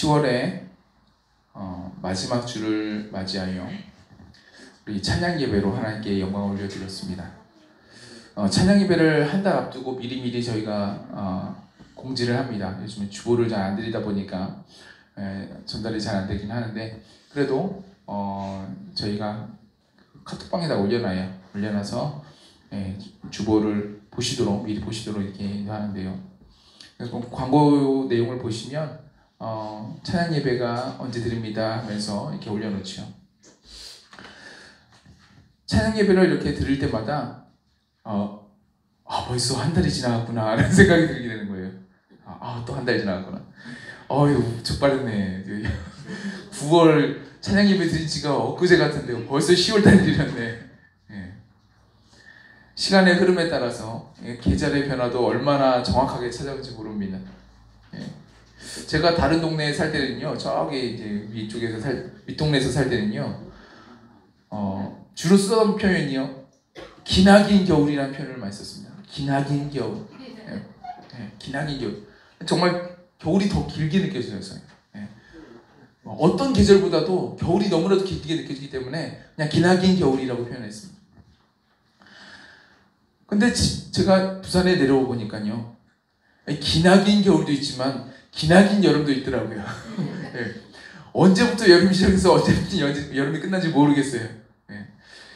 10월에 마지막 주를 맞이하여 우리 찬양 예배로 하나님께 영광을 올려드렸습니다. 찬양 예배를 한 달 앞두고 미리미리 저희가 공지를 합니다. 요즘에 주보를 잘 안 드리다 보니까 전달이 잘 안 되긴 하는데, 그래도 저희가 카톡방에다 올려놔서 주보를 미리 보시도록 이렇게 하는데요. 광고 내용을 보시면 찬양 예배가 언제 드립니다 하면서 이렇게 올려놓죠. 찬양 예배를 이렇게 들을 때마다 벌써 한 달이 지나갔구나 라는 생각이 들게 되는 거예요. 또 한 달 지나갔구나. 이거 저 빠르네. 9월 찬양 예배 드린 지가 엊그제 같은데 벌써 10월 달이 되었네. 시간의 흐름에 따라서 계절의 변화도 얼마나 정확하게 찾아올지 모릅니다. 제가 다른 동네에 살 때는요, 저기 이제 윗동네에서 살 때는요, 주로 쓰던 표현이요, 기나긴 겨울이라는 표현을 많이 썼습니다. 기나긴 겨울. 기나긴 겨울. 정말 겨울이 더 길게 느껴졌어요. 어떤 계절보다도 겨울이 너무나도 길게 느껴지기 때문에 그냥 기나긴 겨울이라고 표현했습니다. 근데 제가 부산에 내려오 보니까요, 기나긴 겨울도 있지만 기나긴 여름도 있더라고요. 언제부터 여름이 시작해서 언제부터 여름이 끝난지 모르겠어요.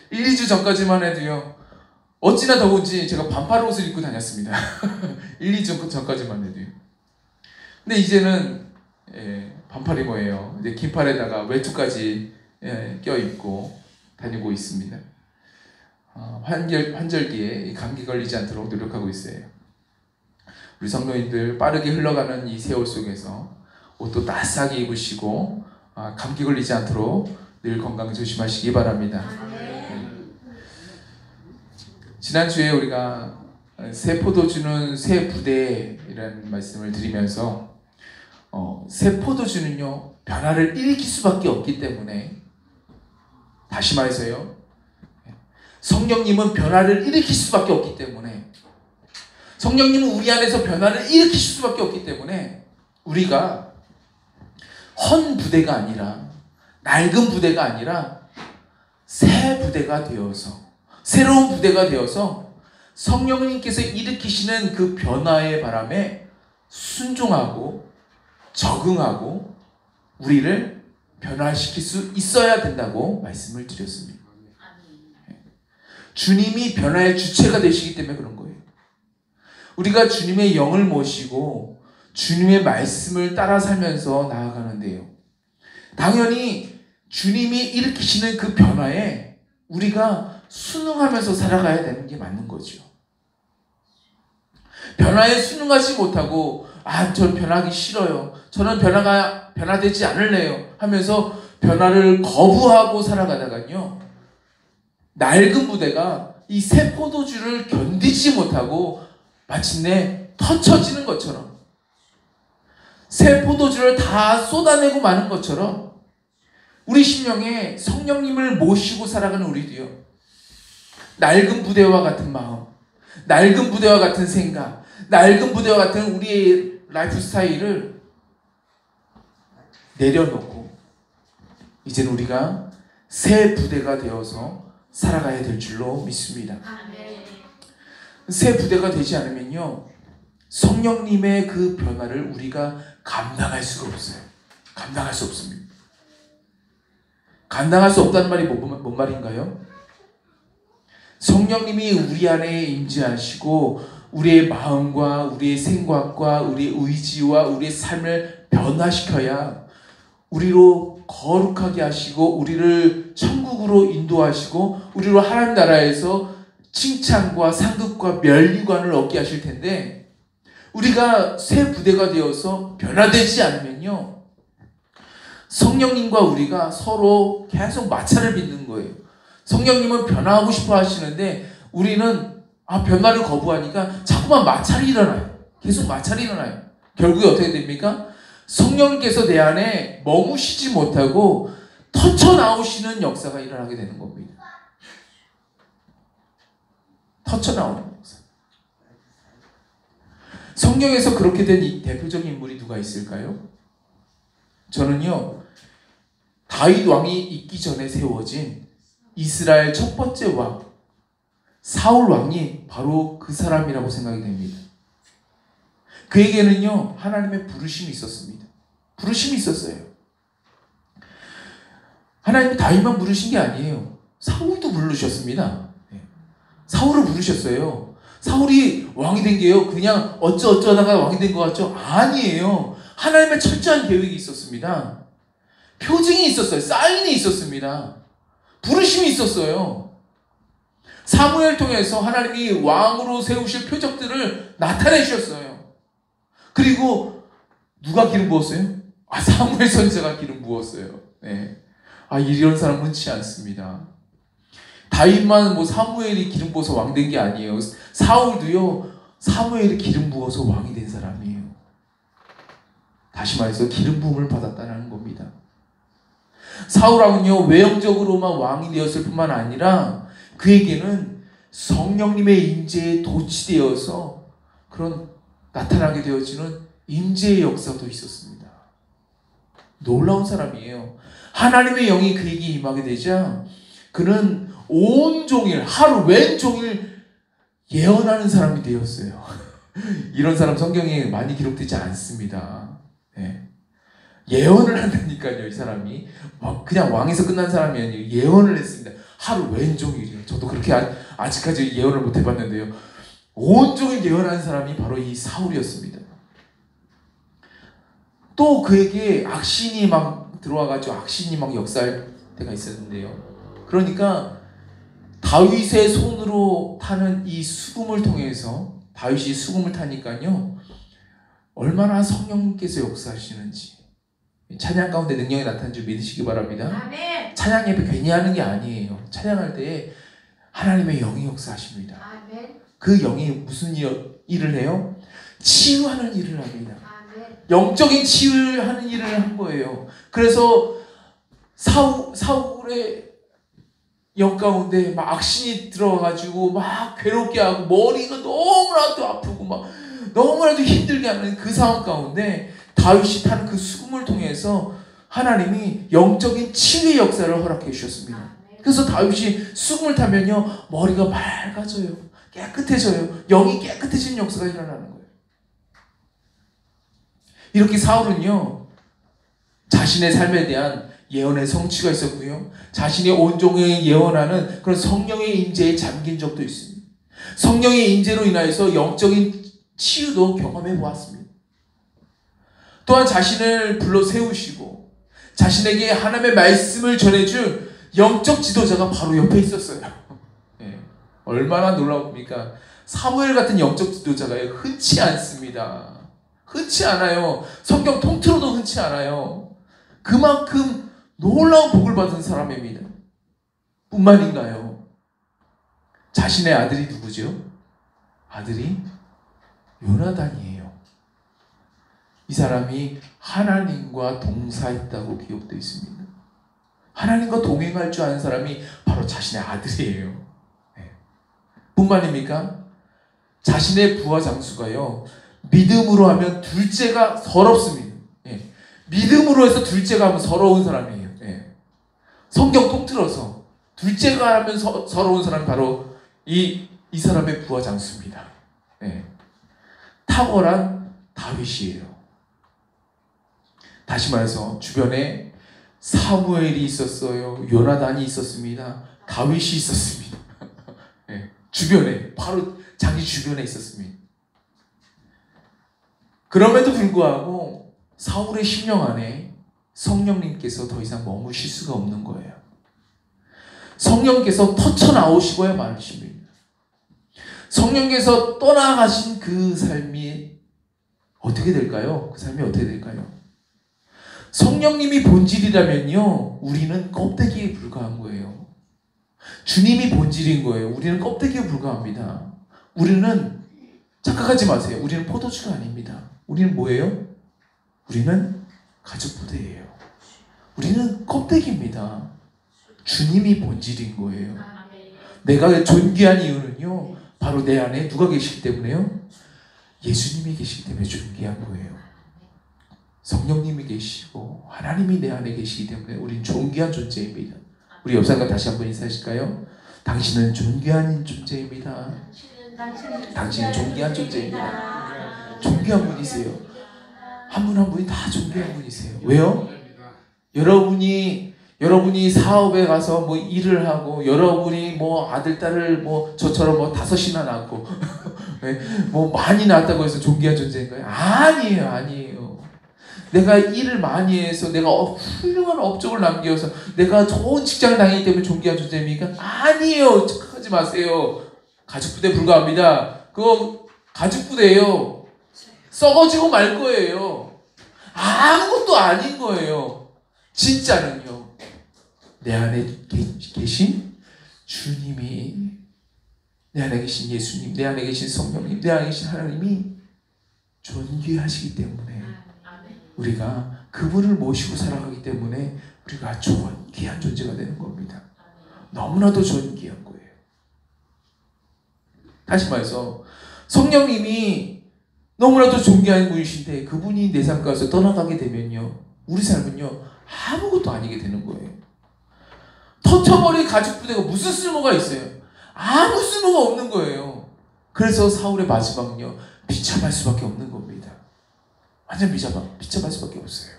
1, 2주 전까지만 해도요, 어찌나 더운지 제가 반팔 옷을 입고 다녔습니다. 1, 2주 전까지만 해도요. 근데 이제는 반팔이 뭐예요? 이제 긴팔에다가 외투까지 껴입고 다니고 있습니다. 환절기에 감기 걸리지 않도록 노력하고 있어요. 우리 성도님들 빠르게 흘러가는 이 세월 속에서 옷도 따스하게 입으시고 감기 걸리지 않도록 늘 건강 조심하시기 바랍니다. 지난주에 우리가 새 포도주는 새 부대라는 말씀을 드리면서 새 포도주는요, 변화를 일으킬 수밖에 없기 때문에, 다시 말해서요, 성령님은 변화를 일으킬 수밖에 없기 때문에, 성령님은 우리 안에서 변화를 일으키실 수밖에 없기 때문에, 우리가 헌 부대가 아니라, 낡은 부대가 아니라 새 부대가 되어서, 새로운 부대가 되어서 성령님께서 일으키시는 그 변화의 바람에 순종하고 적응하고 우리를 변화시킬 수 있어야 된다고 말씀을 드렸습니다. 주님이 변화의 주체가 되시기 때문에 그런 거예요. 우리가 주님의 영을 모시고 주님의 말씀을 따라 살면서 나아가는데요, 당연히 주님이 일으키시는 그 변화에 우리가 순응하면서 살아가야 되는 게 맞는 거죠. 변화에 순응하지 못하고 전 변하기 싫어요, 저는 변화되지 않을래요 하면서 변화를 거부하고 살아가다가요, 낡은 부대가 이 새 포도주를 견디지 못하고 마침내 터쳐지는 것처럼, 새 포도주를 다 쏟아내고 마는 것처럼 우리 심령에 성령님을 모시고 살아가는 우리도요, 낡은 부대와 같은 마음, 낡은 부대와 같은 생각, 낡은 부대와 같은 우리의 라이프 스타일을 내려놓고 이제는 우리가 새 부대가 되어서 살아가야 될 줄로 믿습니다. 새 부대가 되지 않으면요, 성령님의 그 변화를 우리가 감당할 수가 없어요. 감당할 수 없습니다. 감당할 수 없다는 말이 뭔 말인가요? 성령님이 우리 안에 임재하시고 우리의 마음과 우리의 생각과 우리의 의지와 우리의 삶을 변화시켜야 우리로 거룩하게 하시고 우리를 천국으로 인도하시고 우리로 하나님 나라에서 칭찬과 상급과 면류관을 얻게 하실 텐데, 우리가 새 부대가 되어서 변화되지 않으면요, 성령님과 우리가 서로 계속 마찰을 빚는 거예요. 성령님은 변화하고 싶어 하시는데 우리는 변화를 거부하니까 자꾸만 마찰이 일어나요. 계속 마찰이 일어나요. 결국에 어떻게 됩니까? 성령님께서 내 안에 머무시지 못하고 터쳐나오시는 역사가 일어나게 되는 겁니다. 터쳐나오는 역사. 성경에서 그렇게 된 이 대표적인 인물이 누가 있을까요? 저는요, 다윗 왕이 있기 전에 세워진 이스라엘 첫 번째 왕 사울 왕이 바로 그 사람이라고 생각이 됩니다. 그에게는요, 하나님의 부르심이 있었습니다. 부르심이 있었어요. 하나님이 다윗만 부르신 게 아니에요. 사울도 부르셨습니다. 사울을 부르셨어요. 사울이 왕이 된 게요, 그냥 어쩌다가 왕이 된 것 같죠? 아니에요. 하나님의 철저한 계획이 있었습니다. 표징이 있었어요. 사인이 있었습니다. 부르심이 있었어요. 사무엘 통해서 하나님이 왕으로 세우실 표적들을 나타내 주셨어요. 그리고 누가 기름 부었어요? 사무엘 선지자가 기름 부었어요. 네. 이런 사람 흔치 않습니다. 다윗만 사무엘이 기름 부어서 왕 된 게 아니에요. 사울도요, 사무엘이 기름 부어서 왕이 된 사람이에요. 다시 말해서 기름 부음을 받았다는 겁니다. 사울왕은요, 외형적으로만 왕이 되었을 뿐만 아니라 그에게는 성령님의 임재에 도취되어서 그런 나타나게 되어지는 임재의 역사도 있었습니다. 놀라운 사람이에요. 하나님의 영이 그에게 임하게 되자 그는 온종일, 하루 왼종일 예언하는 사람이 되었어요. 이런 사람 성경에 많이 기록되지 않습니다. 네. 예언을 한다니까요, 이 사람이. 그냥 왕에서 끝난 사람이 아니에요. 예언을 했습니다. 하루 왼종일이요. 저도 그렇게 아직까지 예언을 못 해봤는데요. 온종일 예언하는 사람이 바로 이 사울이었습니다. 또 그에게 악신이 막 들어와가지고 악신이 막 역사할 때가 있었는데요. 그러니까 다윗의 손으로 타는 이 수금을 통해서, 다윗이 수금을 타니까요, 얼마나 성령께서 역사하시는지, 찬양 가운데 능력이 나타난 줄 믿으시기 바랍니다. 아멘. 찬양 예배 괜히 하는 게 아니에요. 찬양할 때 하나님의 영이 역사하십니다. 아멘. 그 영이 무슨 일을 해요? 치유하는 일을 합니다. 아멘. 영적인 치유를 하는 일을 한 거예요. 그래서 사울의 영 가운데 막 악신이 들어와가지고 막 괴롭게 하고 머리가 너무나도 아프고 막 너무나도 힘들게 하는 그 상황 가운데 다윗이 타는 그 수금을 통해서 하나님이 영적인 치유의 역사를 허락해 주셨습니다. 그래서 다윗이 수금을 타면요, 머리가 맑아져요. 깨끗해져요. 영이 깨끗해지는 역사가 일어나는 거예요. 이렇게 사울은요, 자신의 삶에 대한 예언의 성취가 있었고요, 자신의 온종일 예언하는 그런 성령의 임재에 잠긴 적도 있습니다. 성령의 임재로 인하여서 영적인 치유도 경험해 보았습니다. 또한 자신을 불러 세우시고 자신에게 하나님의 말씀을 전해준 영적 지도자가 바로 옆에 있었어요. 네. 얼마나 놀라웁니까? 사무엘 같은 영적 지도자가 흔치 않습니다. 흔치 않아요. 성경 통틀어도 흔치 않아요. 그만큼 놀라운 복을 받은 사람입니다. 뿐만인가요? 자신의 아들이 누구죠? 아들이 요나단이에요. 이 사람이 하나님과 동사했다고 기록되어 있습니다. 하나님과 동행할 줄 아는 사람이 바로 자신의 아들이에요. 네. 뿐만입니까? 자신의 부하 장수가요, 믿음으로 하면 둘째가 서럽습니다. 네. 믿음으로 해서 둘째가 하면 서러운 사람이에요. 네. 성경 통틀어서 둘째가 하면 서러운 사람이 바로 이 사람의 부하 장수입니다. 네. 탁월한 다윗이에요. 다시 말해서 주변에 사무엘이 있었어요. 요나단이 있었습니다. 다윗이 있었습니다. 네, 주변에, 바로 자기 주변에 있었습니다. 그럼에도 불구하고 사울의 심령 안에 성령님께서 더 이상 머무실 수가 없는 거예요. 성령께서 터쳐나오시고야 말하십니다. 성령께서 떠나가신 그 삶이 어떻게 될까요? 그 삶이 어떻게 될까요? 성령님이 본질이라면요, 우리는 껍데기에 불과한 거예요. 주님이 본질인 거예요. 우리는 껍데기에 불과합니다. 우리는, 착각하지 마세요. 우리는 포도주가 아닙니다. 우리는 뭐예요? 우리는 가죽 부대예요. 우리는 껍데기입니다. 주님이 본질인 거예요. 내가 존귀한 이유는요, 바로 내 안에 누가 계시기 때문에요? 예수님이 계시기 때문에 존귀한 거예요. 성령님이 계시고 하나님이 내 안에 계시기 때문에 우린 존귀한 존재입니다. 우리 옆 사람과 다시 한번 인사하실까요? 당신은 존귀한 존재입니다. 당신은 존귀한 존재입니다. 존귀한 분이세요. 한 분 한 분이 다 존귀한 분이세요. 왜요? 여러분이 사업에 가서 뭐 일을 하고, 여러분이 뭐 아들 딸을 뭐 저처럼 뭐 5이나 낳고 뭐 많이 낳았다고 해서 존귀한 존재인가요? 아니에요. 내가 일을 많이 해서 내가 훌륭한 업적을 남겨서 내가 좋은 직장을 다니기 때문에 존귀한 존재입니까? 아니에요. 착각하지 마세요. 가죽부대에 불과합니다. 그거 가죽부대예요. 썩어지고 말 거예요. 아무것도 아닌 거예요. 진짜는요, 내 안에 계신 주님이, 내 안에 계신 예수님, 내 안에 계신 성령님, 내 안에 계신 하나님이 존귀하시기 때문에 우리가 그분을 모시고 살아가기 때문에 우리가 존귀한 존재가 되는 겁니다. 너무나도 존귀한 거예요. 다시 말해서 성령님이 너무나도 존귀한 분이신데 그분이 내 삶 가운데서 떠나가게 되면요, 우리 삶은요 아무것도 아니게 되는 거예요. 터쳐버린 가죽부대가 무슨 쓸모가 있어요? 아무 쓸모가 없는 거예요. 그래서 사울의 마지막은요, 비참할 수밖에 없는 겁니다. 완전 비참할 수밖에 없어요.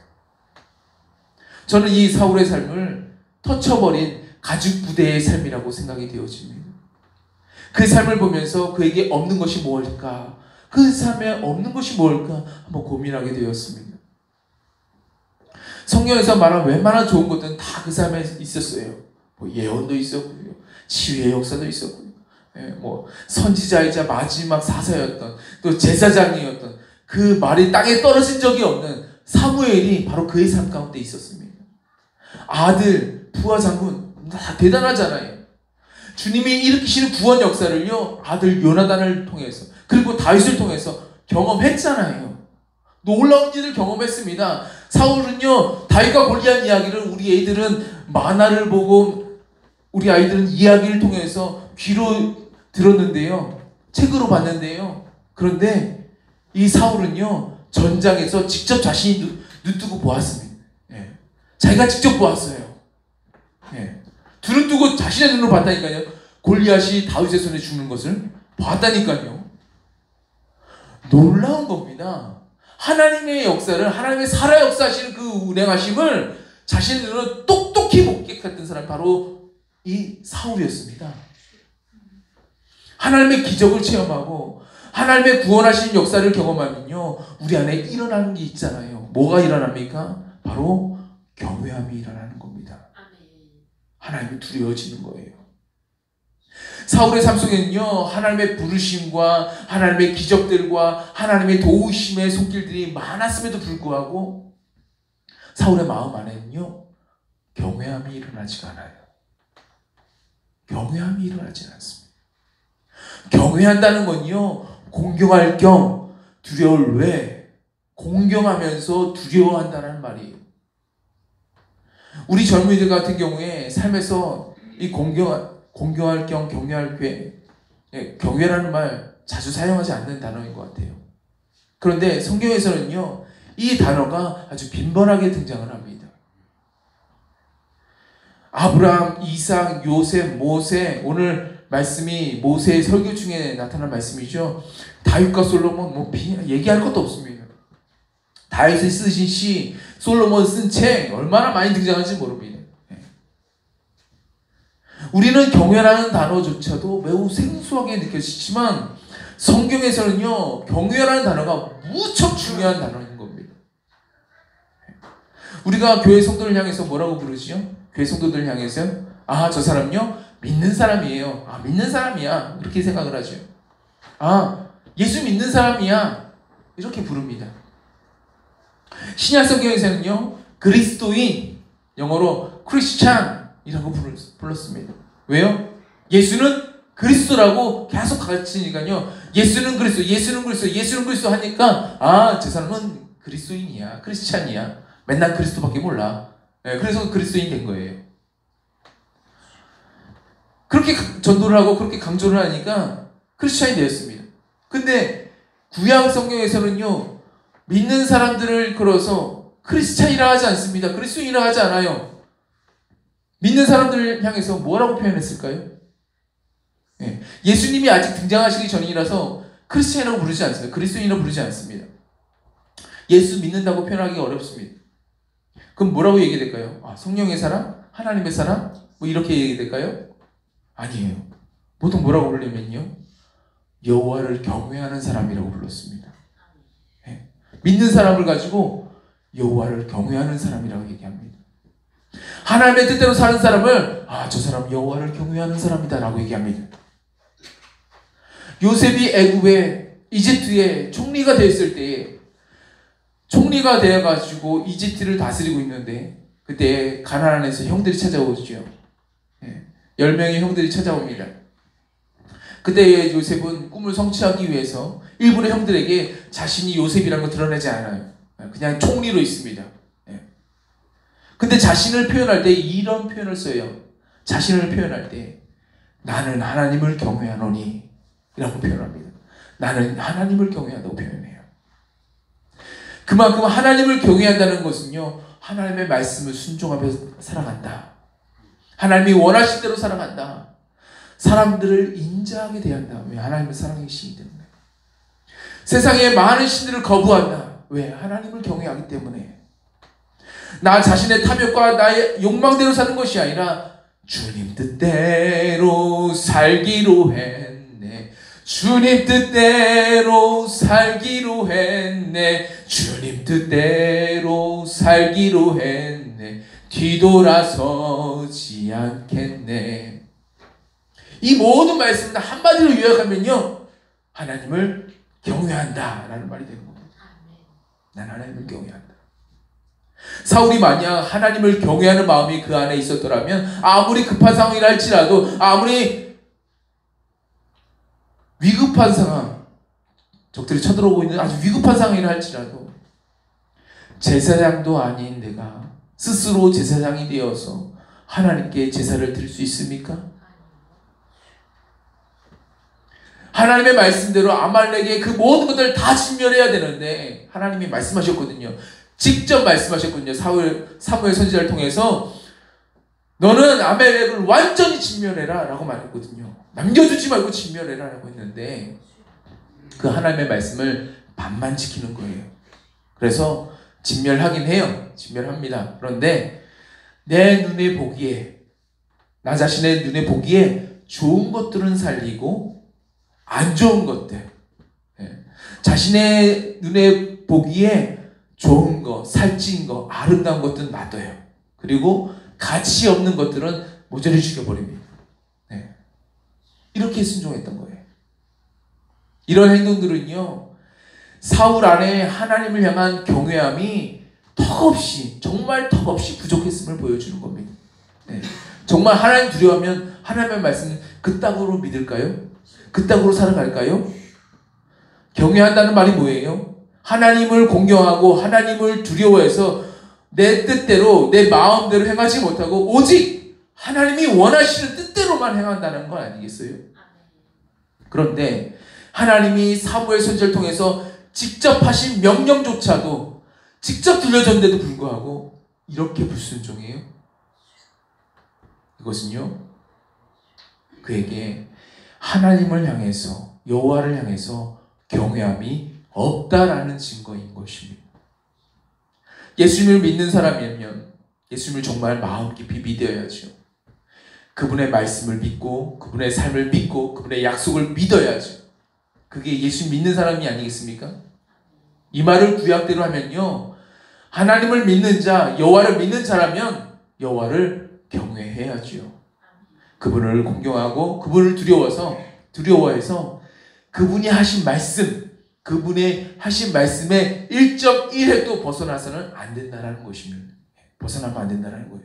저는 이 사울의 삶을 터쳐버린 가죽부대의 삶이라고 생각이 되어집니다. 그 삶을 보면서 그에게 없는 것이 무엇일까? 그 삶에 없는 것이 무엇일까? 한번 고민하게 되었습니다. 성경에서 말한 웬만한 좋은 것들은 다 그 삶에 있었어요. 뭐 예언도 있었고요, 치유의 역사도 있었고요, 뭐 선지자이자 마지막 사사였던, 또 제사장이었던, 그 말이 땅에 떨어진 적이 없는 사무엘이 바로 그의 삶 가운데 있었습니다. 아들 부하 장군 다 대단하잖아요. 주님이 일으키시는 구원 역사를요, 아들 요나단을 통해서, 그리고 다윗을 통해서 경험했잖아요. 놀라운 일을 경험했습니다. 사울은요, 다윗과 골리앗 이야기를 우리 애들은 만화를 보고, 우리 아이들은 이야기를 통해서 귀로 들었는데요, 책으로 봤는데요. 그런데 이 사울은요, 전장에서 직접 자신이 눈뜨고 보았습니다. 자기가 직접 보았어요. 눈을 뜨고 자신의 눈으로 봤다니까요. 골리앗이 다윗의 손에 죽는 것을 봤다니까요. 놀라운 겁니다. 하나님의 역사를, 하나님의 살아 역사하시는 그 운행하심을 자신의 눈으로 똑똑히 목격했던 사람이 바로 이 사울이었습니다. 하나님의 기적을 체험하고 하나님의 구원하시는 역사를 경험하면요, 우리 안에 일어나는 게 있잖아요. 뭐가 일어납니까? 바로 경외함이 일어나는 겁니다. 하나님이 두려워지는 거예요. 사울의 삶 속에는요, 하나님의 부르심과 하나님의 기적들과 하나님의 도우심의 손길들이 많았음에도 불구하고 사울의 마음 안에는요, 경외함이 일어나지가 않아요. 경외함이 일어나지 않습니다. 경외한다는 건요, 공경할 겸 두려울 외 공경하면서 두려워한다는 말이에요. 우리 젊은이들 같은 경우에 삶에서 이 공경할 겸 경외할 게, 경외라는 말 자주 사용하지 않는 단어인 것 같아요. 그런데 성경에서는요, 이 단어가 아주 빈번하게 등장을 합니다. 아브라함, 이삭, 요셉, 모세, 오늘 말씀이 모세의 설교 중에 나타난 말씀이죠. 다윗과 솔로몬, 뭐 얘기할 것도 없습니다. 다윗이 쓰신 시, 솔로몬 쓴 책, 얼마나 많이 등장하는지 모릅니다. 우리는 경외라는 단어조차도 매우 생소하게 느껴지지만 성경에서는요, 경외라는 단어가 무척 중요한 단어인 겁니다. 우리가 교회 성도를 향해서 뭐라고 부르지요? 교회 성도들 향해서, 아, 저 사람요, 믿는 사람이에요. 아, 믿는 사람이야. 이렇게 생각을 하죠. 아, 예수 믿는 사람이야. 이렇게 부릅니다. 신약 성경에서는요, 그리스도인, 영어로 크리스찬이라고 불렀습니다. 왜요? 예수는 그리스도라고 계속 가르치니까요, 예수는 그리스도, 예수는 그리스도, 예수는 그리스도 하니까, 아, 저 사람은 그리스도인이야, 크리스찬이야. 맨날 그리스도밖에 몰라. 그래서 그리스도인 된 거예요. 그렇게 전도를 하고 그렇게 강조를 하니까 크리스찬이 되었습니다. 근데 구약 성경에서는요, 믿는 사람들을 걸어서 크리스찬이라 하지 않습니다. 그리스도인이라 하지 않아요. 믿는 사람들을 향해서 뭐라고 표현했을까요? 예. 예수님이 아직 등장하시기 전이라서 크리스찬이라고 부르지 않습니다. 그리스도인이라고 부르지 않습니다. 예수 믿는다고 표현하기 어렵습니다. 그럼 뭐라고 얘기될까요? 아, 성령의 사람? 하나님의 사람? 뭐 이렇게 얘기될까요? 아니에요. 보통 뭐라고 부르냐면요, 여호와를 경외하는 사람이라고 불렀습니다. 예. 믿는 사람을 가지고 여호와를 경외하는 사람이라고 얘기합니다. 하나님의 뜻대로 사는 사람을 아, 저 사람 여호와를 경외하는 사람이다 라고 얘기합니다. 요셉이 애굽의 이집트의 총리가 됐을 때에, 총리가 되어가지고 이집트를 다스리고 있는데 그때 가나안에서 형들이 찾아오죠. 10명의 형들이 찾아옵니다. 그때 요셉은 꿈을 성취하기 위해서 일본의 형들에게 자신이 요셉이라는 걸 드러내지 않아요. 그냥 총리로 있습니다. 근데 자신을 표현할 때 이런 표현을 써요. 자신을 표현할 때 나는 하나님을 경외하노니 이라고 표현합니다. 나는 하나님을 경외한다고 표현해요. 그만큼 하나님을 경외한다는 것은요, 하나님의 말씀을 순종하며 살아간다. 하나님이 원하신 대로 살아간다. 사람들을 인자하게 대한다. 왜? 하나님의 사랑의 신이 때문에. 세상에 많은 신들을 거부한다. 왜? 하나님을 경외하기 때문에. 나 자신의 탐욕과 나의 욕망대로 사는 것이 아니라 주님 뜻대로 살기로 했네. 주님 뜻대로 살기로 했네. 주님 뜻대로 살기로 했네. 뒤돌아서지 않겠네. 이 모든 말씀을 다 한마디로 요약하면요, 하나님을 경외한다 라는 말이 되는 겁니다. 난 하나님을 경외한다. 사울이 만약 하나님을 경외하는 마음이 그 안에 있었더라면 아무리 급한 상황이라 할지라도, 아무리 위급한 상황, 적들이 쳐들어오고 있는 아주 위급한 상황이라 할지라도, 제사장도 아닌 내가 스스로 제사장이 되어서 하나님께 제사를 드릴 수 있습니까? 하나님의 말씀대로 아말렉의 그 모든 것들을 다 진멸해야 되는데 하나님이 말씀하셨거든요. 직접 말씀하셨거든요. 사무엘 선지자를 통해서 너는 아말렉을 완전히 진멸해라 라고 말했거든요. 남겨두지 말고 진멸해라 라고 했는데 그 하나님의 말씀을 반만 지키는 거예요. 그래서 진멸하긴 해요. 진멸합니다. 그런데 내 눈에 보기에, 나 자신의 눈에 보기에 좋은 것들은 살리고 안 좋은 것들, 자신의 눈에 보기에 좋은 거, 살찐 거, 아름다운 것들은 놔둬요. 그리고 가치 없는 것들은 모조리 죽여버립니다. 이렇게 순종했던 거예요. 이런 행동들은요, 사울 안에 하나님을 향한 경외함이 턱없이, 정말 턱없이 부족했음을 보여주는 겁니다. 정말 하나님 두려워하면 하나님의 말씀은 그따구로 믿을까요? 그따구로 살아갈까요? 경외한다는 말이 뭐예요? 하나님을 공경하고 하나님을 두려워해서 내 뜻대로, 내 마음대로 행하지 못하고 오직 하나님이 원하시는 뜻대로만 행한다는 건 아니겠어요? 그런데 하나님이 사무엘 선지자를 통해서 직접 하신 명령조차도 직접 들려줬는데도 불구하고 이렇게 불순종해요? 이것은요, 그에게 하나님을 향해서, 여호와를 향해서 경외함이 없다라는 증거인 것입니다. 예수님을 믿는 사람이면 예수님을 정말 마음 깊이 믿어야죠. 그분의 말씀을 믿고, 그분의 삶을 믿고, 그분의 약속을 믿어야죠. 그게 예수 믿는 사람이 아니겠습니까? 이 말을 구약대로 하면요, 하나님을 믿는 자, 여호와를 믿는 자라면 여호와를 경외해야죠. 그분을 공경하고 그분을 두려워해서 그분이 하신 말씀, 그분의 하신 말씀에 1.1획도 벗어나서는 안 된다는 것입니다. 벗어나면 안 된다는 거예요.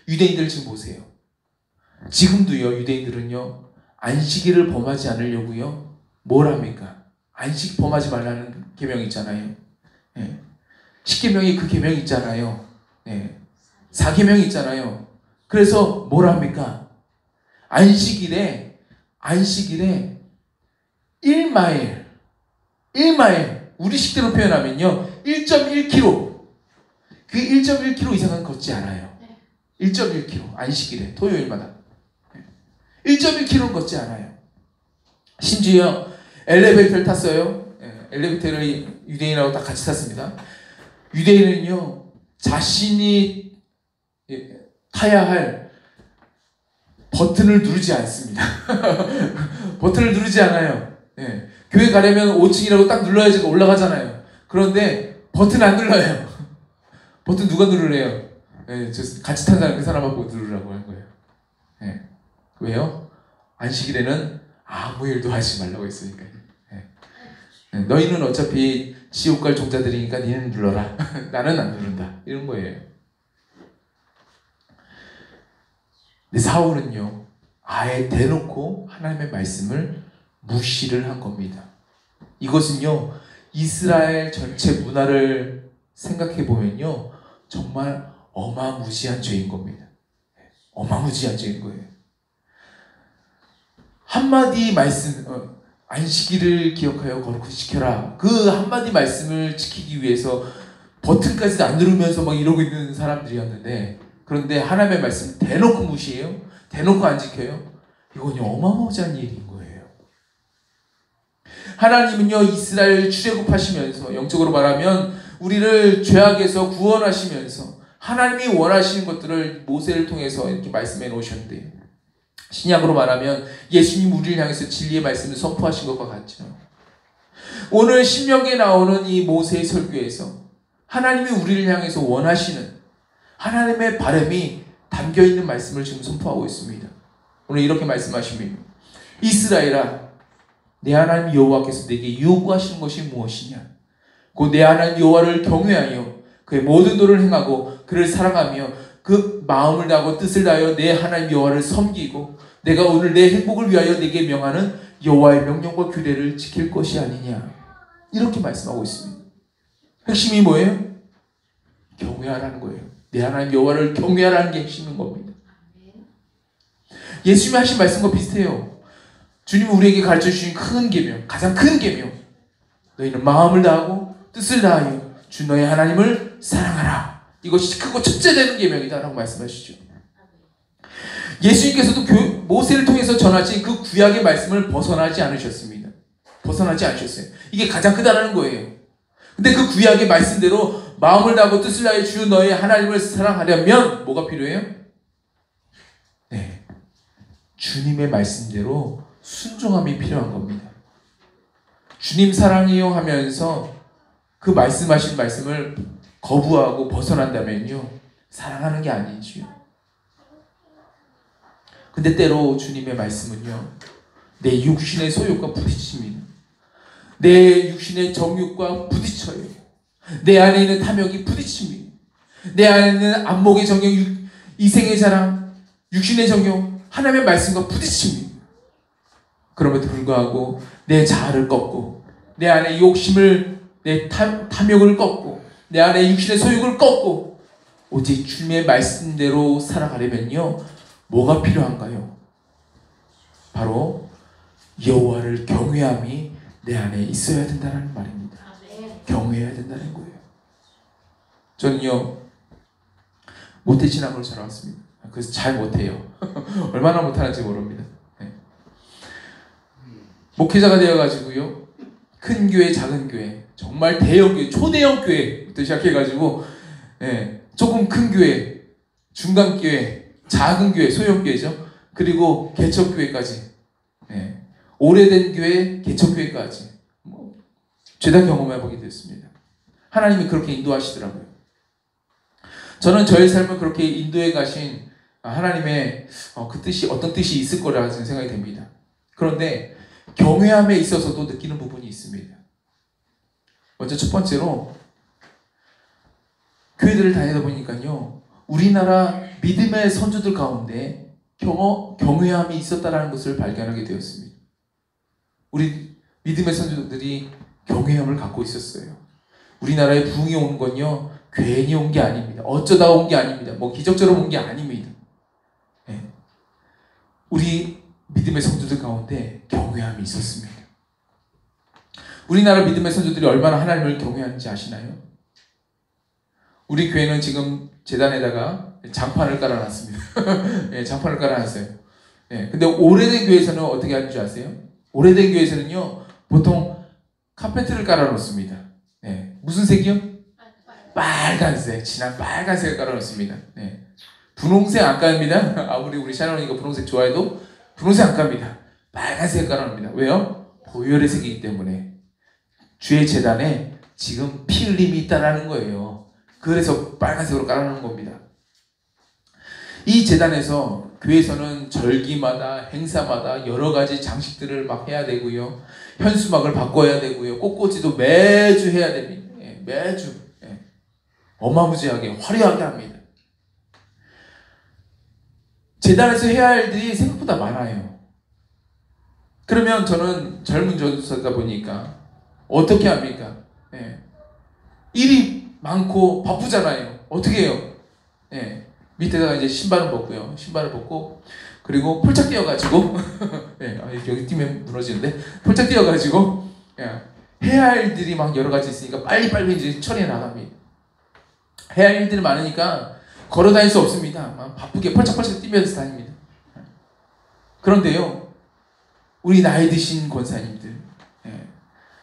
유대인들 지금 보세요. 지금도요, 유대인들은요, 안식일을 범하지 않으려고요, 뭘 합니까? 안식 범하지 말라는 계명이 있잖아요. 10계명이 그 계명이 있잖아요. 4계명이 있잖아요. 그래서 뭘 합니까? 안식일에 1마일, 우리 식대로 표현하면요, 1.1km, 그 1.1km 이상은 걷지 않아요. 1.1km 안식일에 토요일마다 1.1km는 걷지 않아요. 심지어 엘리베이터를 탔어요. 엘리베이터를 유대인하고 다 같이 탔습니다. 유대인은요 자신이 타야 할 버튼을 누르지 않습니다. 버튼을 누르지 않아요. 교회 가려면 5층이라고 딱 눌러야지 올라가잖아요. 그런데 버튼 안 눌러요. 버튼 누가 누르래요? 저 같이 탄 사람 그 사람만 보고 누르라고 한 거예요. 왜요? 안식일에는 아무 일도 하지 말라고 했으니까요. 너희는 어차피 지옥 갈 종자들이니까 니는 눌러라. 나는 안 누른다. 이런 거예요. 근데 사울은요 아예 대놓고 하나님의 말씀을 무시를 한 겁니다. 이것은요 이스라엘 전체 문화를 생각해 보면요 정말 어마무지한 죄인 겁니다. 어마무지한 죄인 거예요. 한마디 말씀 안식일을 기억하여 거룩히 지켜라. 그 한마디 말씀을 지키기 위해서 버튼까지도 안 누르면서 막 이러고 있는 사람들이었는데, 그런데 하나님의 말씀 대놓고 무시해요. 대놓고 안 지켜요. 이건요 어마어마한 일인 거예요. 하나님은요 이스라엘 출애굽하시면서 영적으로 말하면 우리를 죄악에서 구원하시면서 하나님이 원하시는 것들을 모세를 통해서 이렇게 말씀해 놓으셨는데, 신약으로 말하면 예수님 우리를 향해서 진리의 말씀을 선포하신 것과 같죠. 오늘 신명기에 나오는 이 모세의 설교에서 하나님이 우리를 향해서 원하시는 하나님의 바람이 담겨있는 말씀을 지금 선포하고 있습니다. 오늘 이렇게 말씀하십니다. 이스라엘아, 내 하나님 여호와께서 내게 요구하시는 것이 무엇이냐? 곧 내 하나님 여호와를 경외하여 그의 모든 도를 행하고 그를 사랑하며 그 마음을 다하고 뜻을 다하여 내 하나님 여호와를 섬기고 내가 오늘 내 행복을 위하여 내게 명하는 여호와의 명령과 규례를 지킬 것이 아니냐. 이렇게 말씀하고 있습니다. 핵심이 뭐예요? 경외하라는 거예요. 내 하나님 여호와를 경외하라는 게 핵심인 겁니다. 예수님이 하신 말씀과 비슷해요. 주님은 우리에게 가르쳐 주신 큰 계명, 가장 큰 계명, 너희는 마음을 다하고 뜻을 다하여 주 너의 하나님을 사랑하라. 이것이 크고 첫째 되는 계명이다 라고 말씀하시죠. 예수님께서도 모세를 통해서 전하신 그 구약의 말씀을 벗어나지 않으셨습니다. 벗어나지 않으셨어요. 이게 가장 크다라는 거예요. 근데 그 구약의 말씀대로 마음을 다하고 뜻을 다해 주 너의 하나님을 사랑하려면 뭐가 필요해요? 네, 주님의 말씀대로 순종함이 필요한 겁니다. 주님 사랑해요 하면서 그 말씀하신 말씀을 거부하고 벗어난다면요 사랑하는 게 아니지요. 근데 때로 주님의 말씀은요 내 육신의 소욕과 부딪힙니다. 내 육신의 정욕과 부딪혀요. 내 안에 있는 탐욕이 부딪힙니다. 내 안에 있는 안목의 정욕, 이생의 자랑, 육신의 정욕, 하나님의 말씀과 부딪힙니다. 그럼에도 불구하고 내 자아를 꺾고 내 안에 욕심을, 내 탐욕을 꺾고 내 안에 육신의 소욕을 꺾고 오직 주님의 말씀대로 살아가려면요 뭐가 필요한가요? 바로 여호와를 경외함이 내 안에 있어야 된다는 말입니다. 경외해야 된다는 거예요. 저는요 모태신앙으로 자라왔습니다. 그래서 잘 못해요. 얼마나 못하는지 모릅니다. 목회자가 되어가지고요 큰 교회, 작은 교회, 정말 대형 교회, 초대형 교회부터 시작해가지고 조금 큰 교회, 중간 교회, 작은 교회, 소형 교회죠. 그리고 개척교회까지, 오래된 교회, 개척교회까지 죄다 경험해보게 됐습니다. 하나님이 그렇게 인도하시더라고요. 저는 저의 삶을 그렇게 인도해 가신 하나님의 그 뜻이 어떤 뜻이 있을 거라는 생각이 됩니다. 그런데 경외함에 있어서도 느끼는 부분이 있습니다. 먼저 첫 번째로 교회들을 다니다 보니까요 우리나라 믿음의 선조들 가운데 경외함이 있었다는 것을 발견하게 되었습니다. 우리 믿음의 선조들이 경외함을 갖고 있었어요. 우리나라에 부흥이 온 건요 괜히 온 게 아닙니다. 어쩌다 온 게 아닙니다. 뭐 기적처럼 온 게 아닙니다. 우리 믿음의 선조들 가운데 경외함이 있었습니다. 우리나라 믿음의 선조들이 얼마나 하나님을 경외하는지 아시나요? 우리 교회는 지금 제단에다가 장판을 깔아놨습니다. 예, 장판을 깔아놨어요. 예, 근데 오래된 교회에서는 어떻게 하는 줄 아세요? 오래된 교회에서는요, 보통 카페트를 깔아놓습니다. 예, 무슨 색이요? 빨간색, 진한 빨간색을 깔아놓습니다. 예. 분홍색 안 깝니다. 아무리 우리 샤론이가 분홍색 좋아해도 분홍색 안 깝니다. 빨간색 깔아놓습니다. 왜요? 보혈의 색이기 때문에. 주의 제단에 지금 피 흘림이 있다라는 거예요. 그래서 빨간색으로 깔아놓은 겁니다. 이 제단에서 교회에서는 절기마다 행사마다 여러 가지 장식들을 막 해야 되고요. 현수막을 바꿔야 되고요. 꽃꽂이도 매주 해야 됩니다. 예, 매주. 예. 어마무지하게 화려하게 합니다. 제단에서 해야 할 일들이 생각보다 많아요. 그러면 저는 젊은 전도사다 보니까 어떻게 합니까? 예. 일이 많고 바쁘잖아요. 어떻게 해요? 예. 밑에다가 이제 신발을 벗고요. 신발을 벗고 그리고 폴짝 뛰어가지고 예. 여기 뛰면 무너지는데 폴짝 뛰어가지고 예. 해야 할 일들이 막 여러 가지 있으니까 빨리빨리 이제 처리해 나갑니다. 해야 할 일들이 많으니까 걸어 다닐 수 없습니다. 막 바쁘게 펄짝펄짝 뛰면서 다닙니다. 그런데요, 우리 나이 드신 권사님들, 예.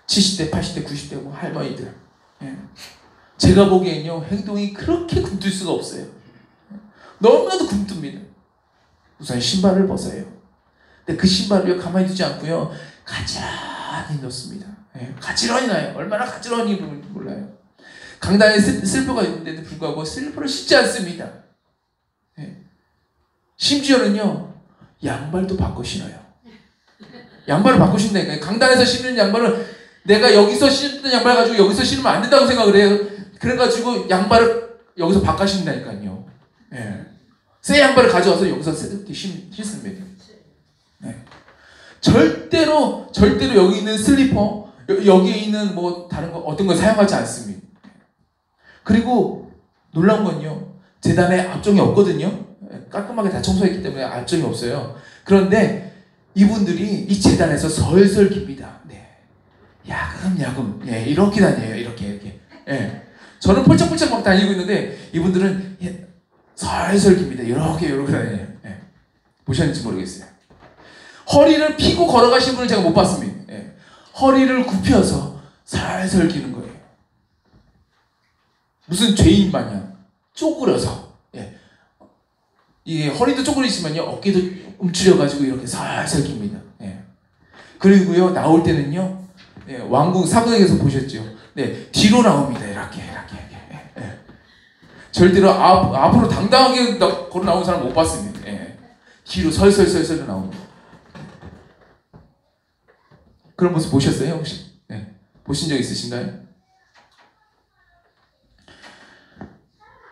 70대, 80대, 90대 뭐 할머니들, 예. 제가 보기엔요 행동이 그렇게 굼뜰 수가 없어요. 너무나도 굼뜹니다. 우선 신발을 벗어요. 근데 그 신발을요 가만히 두지 않고요 가지런히 넣습니다. 예. 가지런히 놔요. 얼마나 가지런히 몰라요. 강당에 슬퍼가 있는데도 불구하고 슬퍼를 신지 않습니다. 예. 심지어는요 양발도 바꿔 신어요. 양발을 바꿔 신다니까요. 강당에서 신는 양발을 내가 여기서 신는 양발 가지고 여기서 신으면 안 된다고 생각을 해요. 그래가지고 양발을 여기서 바꿔 신다니까요. 예. 새 양발을 가져와서 여기서 신습니다. 예. 절대로 여기 있는 슬리퍼, 여기에 있는 뭐 다른 거 어떤 걸 사용하지 않습니다. 그리고 놀라운 건요, 제단에 앞정이 없거든요. 깔끔하게 다 청소했기 때문에 앞정이 없어요. 그런데 이분들이 이 제단에서 설설 깁니다. 네. 야금야금. 예, 이렇게 다녀요. 이렇게. 예. 저는 펄쩍펄쩍 막 다니고 있는데 이분들은 예, 설설 깁니다. 이렇게 다녀요. 예. 보셨는지 모르겠어요. 허리를 펴고 걸어가신 분을 제가 못 봤습니다. 예. 허리를 굽혀서 살살 기는 거예요. 무슨 죄인 마냥 쪼그려서, 예. 이게 허리도 쪼그리시면요 어깨도 움츠려가지고 이렇게 살살 깁니다. 예. 그리고요 나올 때는요, 예, 왕궁 사극에서 보셨죠? 네, 뒤로 나옵니다. 이렇게. 예. 절대로 앞으로 당당하게 걸어 나온 사람 못 봤습니다. 예. 뒤로 설설 나옵니다. 그런 모습 보셨어요 혹시? 예. 보신 적 있으신가요?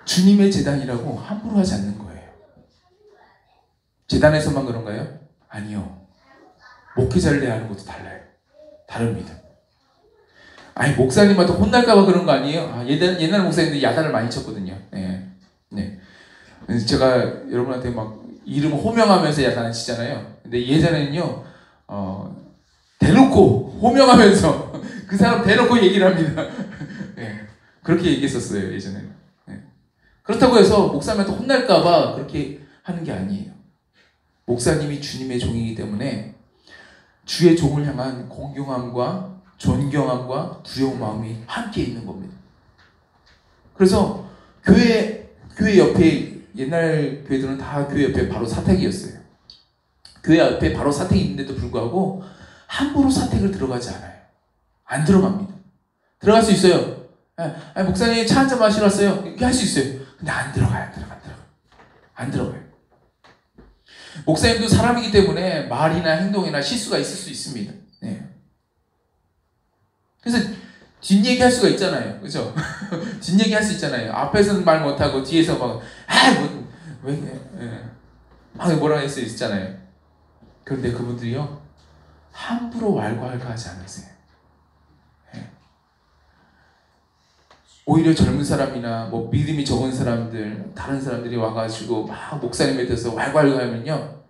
주님의 제단이라고 함부로 하지 않는 거예요. 제단에서만 그런가요? 아니요. 목회자를 대하는 것도 달라요. 다릅니다. 아니 목사님한테 혼날까봐 그런 거 아니에요? 아, 옛날 목사님들이 야단을 많이 쳤거든요. 네. 제가 여러분한테 막 이름 호명하면서 야단을 치잖아요. 근데 예전에는요, 대놓고 호명하면서 그 사람 대놓고 얘기를 합니다. 네. 그렇게 얘기했었어요 예전에는. 그렇다고 해서 목사님한테 혼날까봐 그렇게 하는 게 아니에요. 목사님이 주님의 종이기 때문에 주의 종을 향한 공경함과 존경함과 두려운 마음이 함께 있는 겁니다. 그래서 교회 옆에, 옛날 교회들은 다 교회 옆에 바로 사택이었어요. 교회 옆에 바로 사택이 있는데도 불구하고 함부로 사택을 들어가지 않아요. 안 들어갑니다. 들어갈 수 있어요. 아니, 목사님 차 한잔 마시러 왔어요. 이렇게 할 수 있어요. 근데 안 들어가요. 안 들어가요. 목사님도 사람이기 때문에 말이나 행동이나 실수가 있을 수 있습니다. 네. 그래서 뒷얘기 할 수가 있잖아요. 그죠? 뒷얘기 할 수 있잖아요. 앞에서는 말 못하고 뒤에서 막 뭐라 할 수 있잖아요. 그런데 그분들이요 함부로 왈가왈부하지 않으세요. 오히려 젊은 사람이나 뭐 믿음이 적은 사람들, 다른 사람들이 와가지고 막 목사님에 대해서 왈왈 하면요,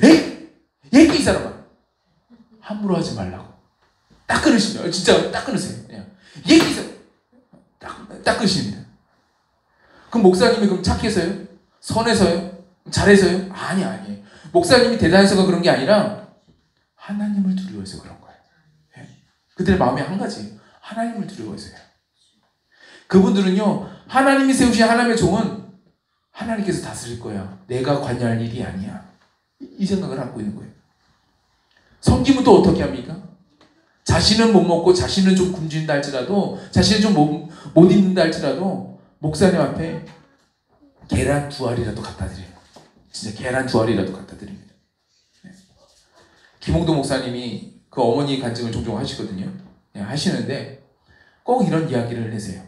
에이 이 사람아, 함부로 하지 말라고 딱 끊으십니다. 진짜 딱 끊으세요. 그냥 얘기해서 딱 끊으십니다. 그럼 목사님이 그럼 착해서요? 선해서요? 잘해서요? 아니에요. 목사님이 대단해서가 그런 게 아니라 하나님을 두려워해서 그런 거예요. 예? 그들의 마음이 한 가지예요. 하나님을 두려워해서요. 그분들은요, 하나님이 세우신 하나님의 종은 하나님께서 다스릴 거야. 내가 관여할 일이 아니야. 이 생각을 갖고 있는 거예요. 섬기면 또 어떻게 합니까? 자신은 못 먹고 자신은 좀 굶주린다 할지라도, 자신은 좀 못 입는다 할지라도 목사님 앞에 계란 2알이라도 갖다 드려요. 진짜 계란 2알이라도 갖다 드립니다. 네. 김홍도 목사님이 그 어머니 간증을 종종 하시거든요. 네, 하시는데 꼭 이런 이야기를 하세요.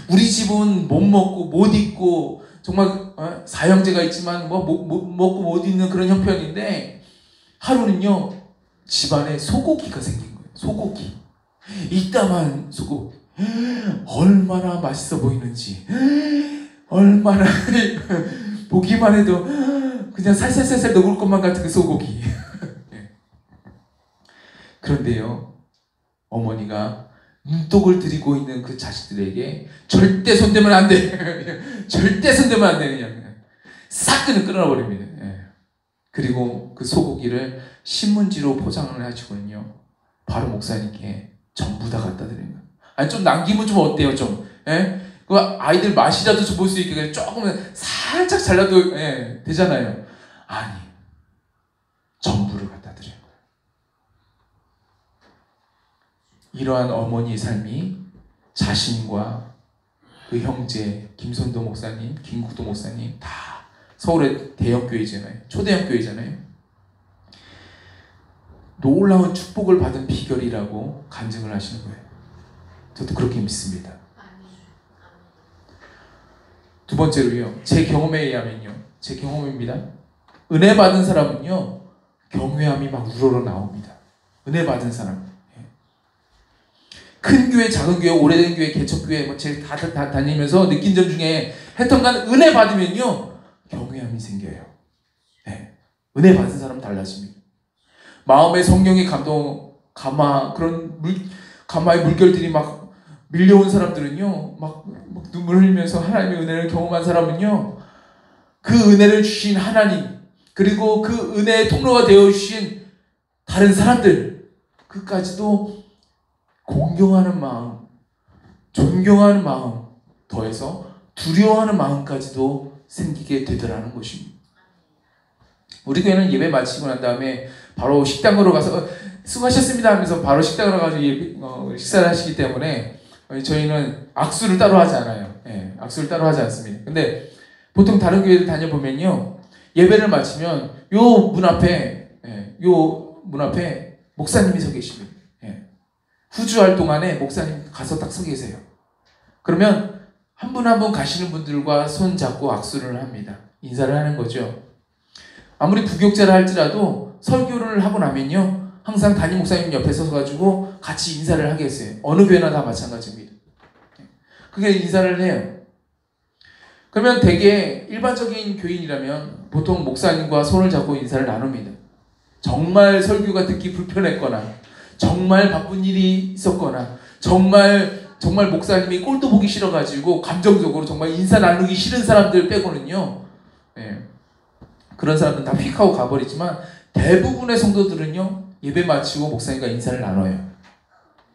우리 집은 못 먹고 못 입고 정말 사형제가 있지만 뭐 못 먹고 못 입는 그런 형편인데 하루는요 집안에 소고기가 생긴 거예요. 소고기. 이따만 소고기. 얼마나 맛있어 보이는지, 얼마나 보기만 해도 그냥 살살살살 녹을 것만 같은 그 소고기. 그런데요, 어머니가 눈독을 들이고 있는 그 자식들에게 절대 손대면 안 돼. 절대 손대면 안 돼. 그냥 싹 그냥 끊어버립니다. 그리고 그 소고기를 신문지로 포장을 해가지고요, 바로 목사님께 전부 다 갖다 드리는 거예요. 아니, 좀 남기면 좀 어때요, 좀? 예? 그 아이들 맛이라도 좀 볼 수 있게 조금은 살짝 잘라도 되잖아요. 아니, 전부를 갖다 드려요. 이러한 어머니의 삶이 자신과 그 형제 김선도 목사님, 김국도 목사님 다 서울의 대형교회잖아요. 초대형 교회잖아요. 놀라운 축복을 받은 비결이라고 간증을 하시는 거예요. 저도 그렇게 믿습니다. 두 번째로요, 제 경험에 의하면요, 제 경험입니다. 은혜 받은 사람은요, 경외함이 막 우러러 나옵니다. 은혜 받은 사람. 큰 교회, 작은 교회, 오래된 교회, 개척교회, 뭐 제가 다 다니면서 느낀 점 중에 하여튼간 은혜 받으면요, 경외함이 생겨요. 네. 은혜 받은 사람은 달라집니다. 마음의 성령의 감동, 가마의 물결들이 막 밀려온 사람들은요, 막 눈물 흘리면서 하나님의 은혜를 경험한 사람은요, 그 은혜를 주신 하나님, 그리고 그 은혜의 통로가 되어주신 다른 사람들, 그까지도 공경하는 마음, 존경하는 마음, 더해서 두려워하는 마음까지도 생기게 되더라는 것입니다. 우리 교회는 예배 마치고 난 다음에 바로 식당으로 가서 수고하셨습니다 하면서 바로 식당으로 가서 식사를 하시기 때문에 저희는 악수를 따로 하지 않아요. 악수를 따로 하지 않습니다. 근데 보통 다른 교회들 다녀보면요, 예배를 마치면 요 문 앞에 목사님이 서 계십니다. 후주할 동안에 목사님 가서 딱 서 계세요. 그러면 한 분 한 분 가시는 분들과 손 잡고 악수를 합니다. 인사를 하는 거죠. 아무리 부교육자라 할지라도 설교를 하고 나면요, 항상 담임 목사님 옆에 서가지고 같이 인사를 하게 했어요. 어느 교회나 다 마찬가지입니다. 그게 인사를 해요. 그러면 되게 일반적인 교인이라면 보통 목사님과 손을 잡고 인사를 나눕니다. 정말 설교가 듣기 불편했거나, 정말 바쁜 일이 있었거나, 정말 목사님이 꼴도 보기 싫어가지고 감정적으로 정말 인사 나누기 싫은 사람들 빼고는요, 그런 사람들은 다 휙 하고 가버리지만 대부분의 성도들은요, 예배 마치고 목사님과 인사를 나눠요.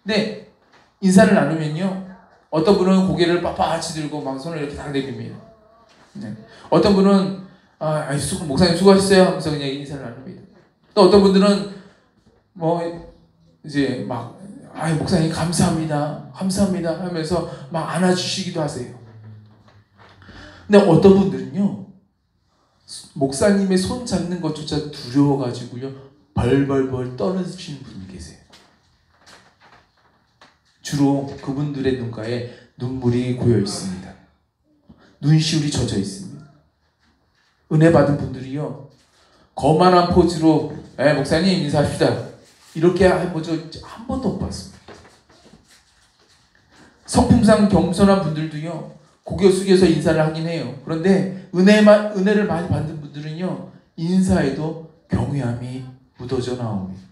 근데 인사를 나누면요, 어떤 분은 고개를 빳빳이 들고 막 손을 이렇게 딱 내밉니다. 어떤 분은 목사님 수고하셨어요 하면서 그냥 인사를 나눕니다. 또 어떤 분들은 이제 막 목사님 감사합니다 하면서 막 안아주시기도 하세요. 근데 어떤 분들은요, 목사님의 손 잡는 것조차 두려워가지고요, 벌벌벌 떨어지시는 분이 계세요. 주로 그분들의 눈가에 눈물이 고여 있습니다. 눈시울이 젖어 있습니다. 은혜 받은 분들이요, 거만한 포즈로 목사님 인사합시다 이렇게 해보죠, 한 번도 못 봤습니다. 성품상 겸손한 분들도요, 고개 숙여서 인사를 하긴 해요. 그런데 은혜를 많이 받는 분들은요, 인사에도 경외함이 묻어져 나옵니다.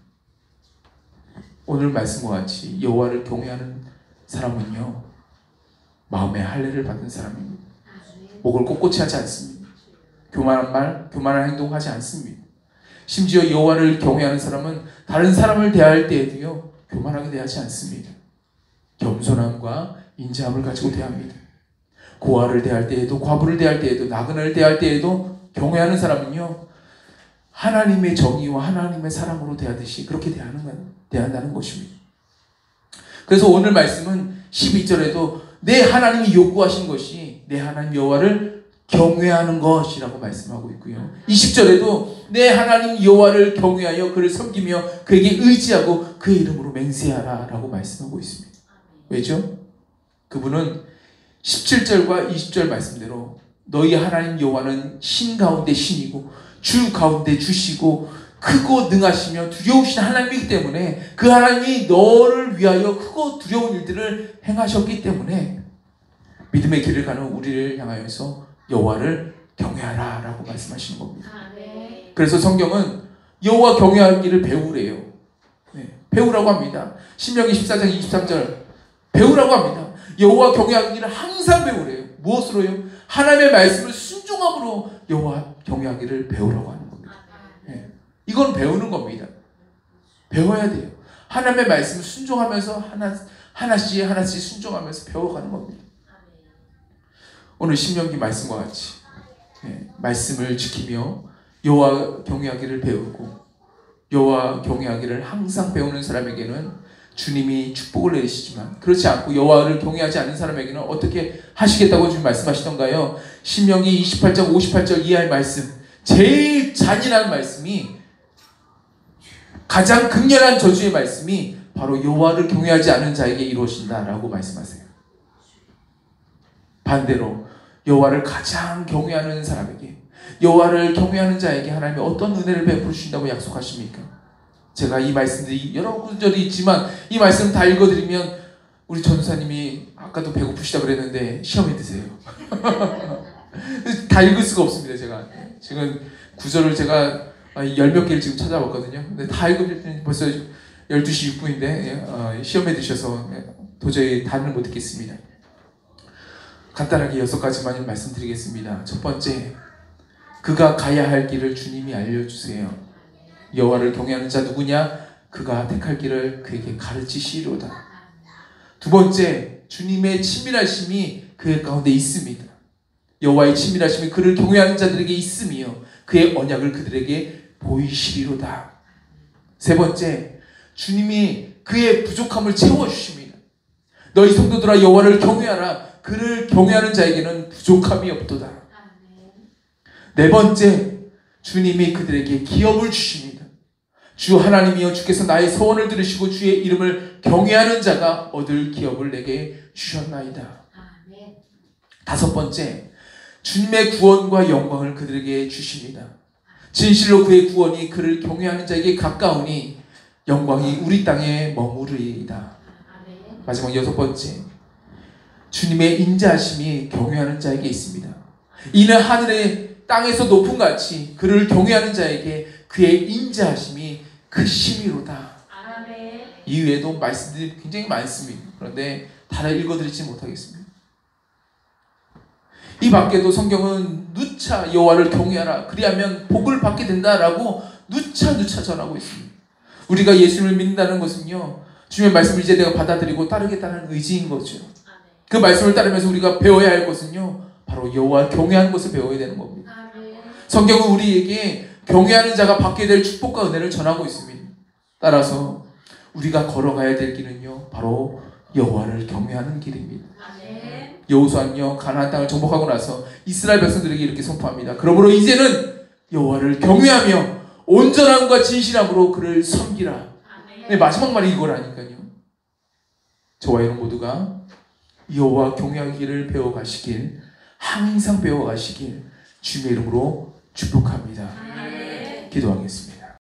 오늘 말씀과 같이 여호와를 경외하는 사람은요, 마음의 할례를 받은 사람입니다. 목을 꼿꼿이 하지 않습니다. 교만한 말, 교만한 행동하지 않습니다. 심지어 여호와를 경외하는 사람은 다른 사람을 대할 때에도요 교만하게 대하지 않습니다. 겸손함과 인자함을 가지고 대합니다. 고아를 대할 때에도, 과부를 대할 때에도, 나그네를 대할 때에도 경외하는 사람은요 하나님의 정의와 하나님의 사랑으로 대하듯이 그렇게 대한다는 것입니다. 그래서 오늘 말씀은 12절에도 내 하나님이 요구하신 것이 내 하나님 여호와를 경외하는 것이라고 말씀하고 있고요. 20절에도 내 하나님 여호와를 경외하여 그를 섬기며 그에게 의지하고 그의 이름으로 맹세하라 라고 말씀하고 있습니다. 왜죠? 그분은 17절과 20절 말씀대로 너희 하나님 여호와는 신 가운데 신이고 주 가운데 주시고 크고 능하시며 두려우신 하나님이기 때문에 그 하나님이 너를 위하여 크고 두려운 일들을 행하셨기 때문에 믿음의 길을 가는 우리를 향하여서 여호와를 경외하라 라고 말씀하시는 겁니다. 그래서 성경은 여호와 경외하기를 배우래요. 배우라고 합니다. 신명기 14장 23절 배우라고 합니다. 여호와 경외하기를 항상 배우래요. 무엇으로요? 하나님의 말씀을 순종함으로 여호와 경외하기를 배우라고 하는 겁니다. 이건 배우는 겁니다. 배워야 돼요. 하나님의 말씀을 순종하면서 하나씩 순종하면서 배워가는 겁니다. 오늘 신명기 말씀과 같이 말씀을 지키며 여호와 경외하기를 배우고 여호와 경외하기를 항상 배우는 사람에게는 주님이 축복을 내리시지만 그렇지 않고 여호와를 경외하지 않는 사람에게는 어떻게 하시겠다고 지금 말씀하시던가요? 신명기 28장 58절 이하의 말씀, 제일 잔인한 말씀이, 가장 극렬한 저주의 말씀이 바로 여호와를 경외하지 않는 자에게 이루어진다라고 말씀하세요. 반대로 여호와를 가장 경외하는 사람에게, 여호와를 경외하는 자에게 하나님이 어떤 은혜를 베풀어 주신다고 약속하십니까? 제가 이 말씀들이 여러 구절이 있지만 이 말씀 다 읽어드리면 우리 전도사님이 아까도 배고프시다 그랬는데 시험에 드세요. 다 읽을 수가 없습니다. 제가 지금 구절을 제가 10몇 개를 지금 찾아봤거든요. 근데 다 읽으면 벌써 12시 6분인데 시험에 드셔서 도저히 다는 못 듣겠습니다. 간단하게 6가지만 말씀드리겠습니다. 첫 번째, 그가 가야 할 길을 주님이 알려주세요. 여호와를 경외하는 자 누구냐? 그가 택할 길을 그에게 가르치시리로다. 두 번째, 주님의 친밀하심이 그의 가운데 있습니다. 여호와의 친밀하심이 그를 경외하는 자들에게 있으며 그의 언약을 그들에게 보이시리로다. 세 번째, 주님이 그의 부족함을 채워주십니다. 너희 성도들아 여호와를 경외하라. 그를 경외하는 자에게는 부족함이 없도다. 네 번째, 주님이 그들에게 기업을 주십니다. 주 하나님이여 주께서 나의 소원을 들으시고 주의 이름을 경외하는 자가 얻을 기업을 내게 주셨나이다. 다섯 번째, 주님의 구원과 영광을 그들에게 주십니다. 진실로 그의 구원이 그를 경외하는 자에게 가까우니 영광이 우리 땅에 머무르리이다. 마지막 여섯 번째, 주님의 인자하심이 경외하는 자에게 있습니다. 이는 하늘의 땅에서 높은 같이 그를 경외하는 자에게 그의 인자하심이 크심이로다. 이외에도 말씀들이 굉장히 많습니다. 그런데 다 읽어드리지 못하겠습니다. 이 밖에도 성경은 누차 여호와를 경외하라 그리하면 복을 받게 된다라고 누차 전하고 있습니다. 우리가 예수를 믿는다는 것은요, 주님의 말씀을 이제 내가 받아들이고 따르겠다는 의지인 거죠. 그 말씀을 따르면서 우리가 배워야 할 것은요, 바로 여호와 경외하는 것을 배워야 되는 겁니다. 성경은 우리에게 경외하는 자가 받게 될 축복과 은혜를 전하고 있습니다. 따라서 우리가 걸어가야 될 길은요, 바로 여호와를 경외하는 길입니다. 여호수아는요, 가나안 땅을 정복하고 나서 이스라엘 백성들에게 이렇게 선포합니다. 그러므로 이제는 여호와를 경외하며 온전함과 진실함으로 그를 섬기라. 네, 마지막 말이 이거라니까요. 저와 여러분 모두가 여호와 경외하기를 배워가시길, 항상 배워가시길 주님의 이름으로 축복합니다. 기도하겠습니다.